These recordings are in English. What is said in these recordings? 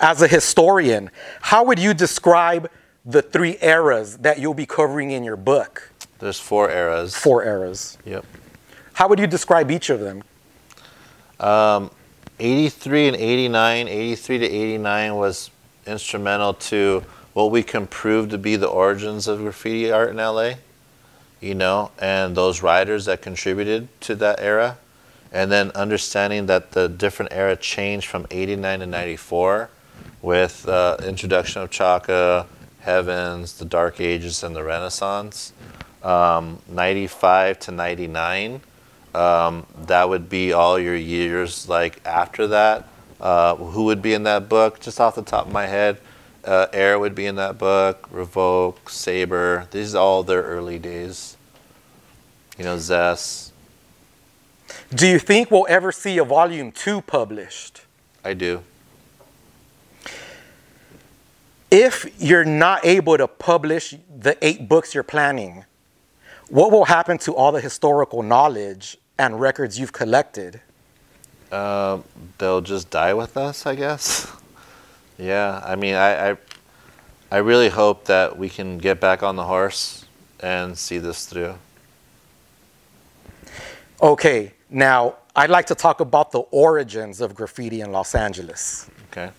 As a historian, how would you describe the 3 eras that you'll be covering in your book? There's 4 eras. 4 eras. Yep. How would you describe each of them? 83 and 89. 83 to 89 was instrumental to what we can prove to be the origins of graffiti art in LA, you know, and those writers that contributed to that era. And then understanding that the different era changed from 89 to 94 with the introduction of Chaka, Heavens, the Dark Ages, and the Renaissance. 95 to 99, that would be all your years like after that. Who would be in that book? Just off the top of my head, Air would be in that book, Revoke, Saber. These are all their early days. You know, Zest. Do you think we'll ever see a volume 2 published? I do. If you're not able to publish the 8 books you're planning, what will happen to all the historical knowledge and records you've collected? They'll just die with us, I guess. Yeah, I mean, I really hope that we can get back on the horse and see this through. Okay, now I'd like to talk about the origins of graffiti in Los Angeles. Okay.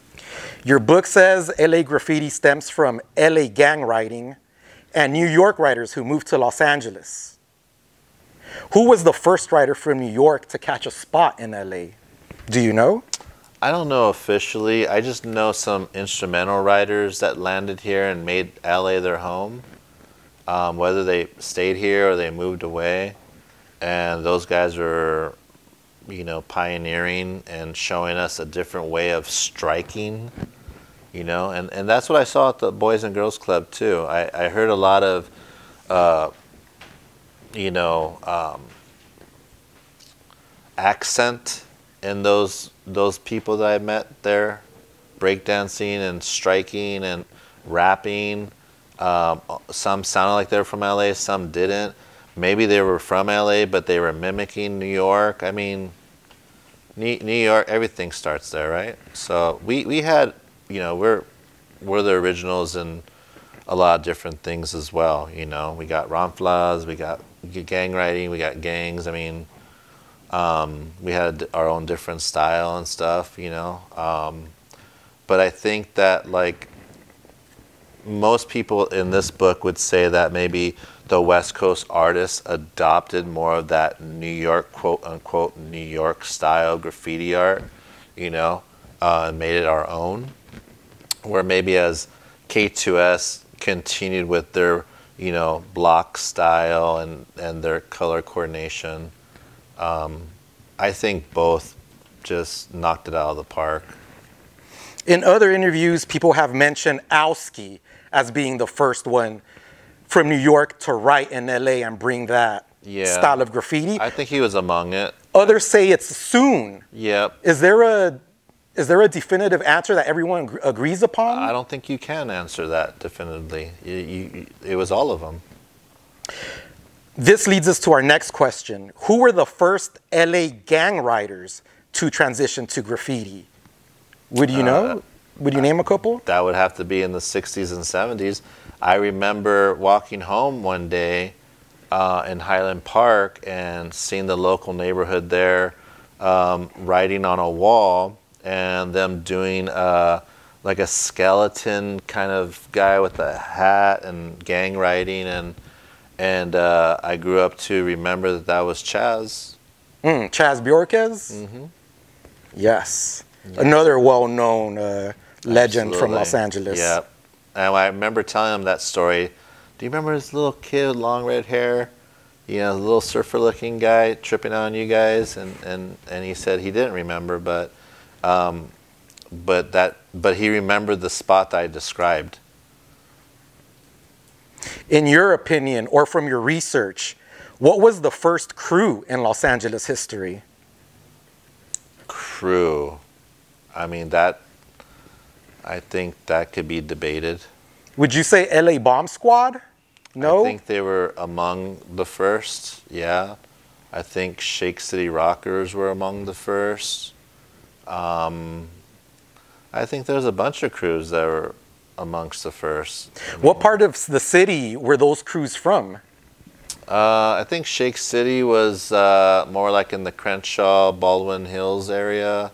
Your book says LA graffiti stems from LA gang writing and New York writers who moved to Los Angeles. Who was the first writer from New York to catch a spot in LA? Do you know? I don't know officially. I just know some instrumental writers that landed here and made LA their home, whether they stayed here or they moved away. And those guys are, you know, pioneering and showing us a different way of striking, you know. And that's what I saw at the Boys and Girls Club, too. I heard a lot of, you know, accent in those people that I met there, breakdancing and striking and rapping. Some sounded like they were from LA, some didn't. Maybe they were from LA, but they were mimicking New York. I mean, New York, everything starts there, right? So we had, you know, we're the originals in a lot of different things as well, you know. We got Ronflas, we got gang writing, we got gangs. I mean, we had our own different style and stuff, you know. But I think that, like, most people in this book would say that maybe the West Coast artists adopted more of that New York, quote unquote, New York style graffiti art, you know, and made it our own. Where maybe as K2S continued with their, you know, block style and their color coordination, I think both just knocked it out of the park. In other interviews, people have mentioned Owski as being the first one from New York to write in LA and bring that style of graffiti. I think he was among it. Others say it's Soon. Yep. Is there a definitive answer that everyone agrees upon? I don't think you can answer that definitively. It was all of them. This leads us to our next question. Who were the first LA gang writers to transition to graffiti? Would you know? Would you name a couple? That would have to be in the 60s and 70s. I remember walking home one day in Highland Park and seeing the local neighborhood there writing on a wall, and them doing like a skeleton kind of guy with a hat and gang writing, and I grew up to remember that was Chaz. Chaz Bjorquez? Mm-hmm. Yes. Another well-known legend from Los Angeles. Yeah. And I remember telling him that story. Do you remember this little kid with long red hair? You know, the little surfer-looking guy tripping on you guys? And he said he didn't remember, but he remembered the spot that I described. In your opinion, or from your research, what was the first crew in Los Angeles history? Crew. I mean, I think that could be debated. Would you say LA Bomb Squad? No? I think they were among the first, yeah. I think Shake City Rockers were among the first. I think there's a bunch of crews that were amongst the first. What part of the city were those crews from? I think Shake City was more like in the Crenshaw, Baldwin Hills area,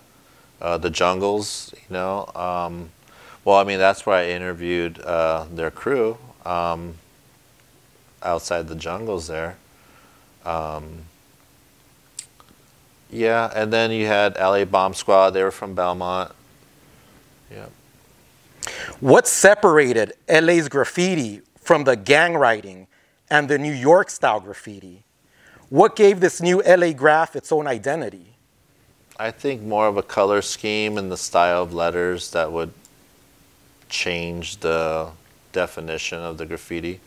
the jungles, you know. Well, I mean, that's where I interviewed their crew outside the jungles there. Yeah, and then you had LA Bomb Squad. They were from Belmont. Yeah. What separated LA's graffiti from the gang writing and the New York style graffiti? What gave this new LA graph its own identity? I think more of a color scheme and the style of letters that would change the definition of the graffiti.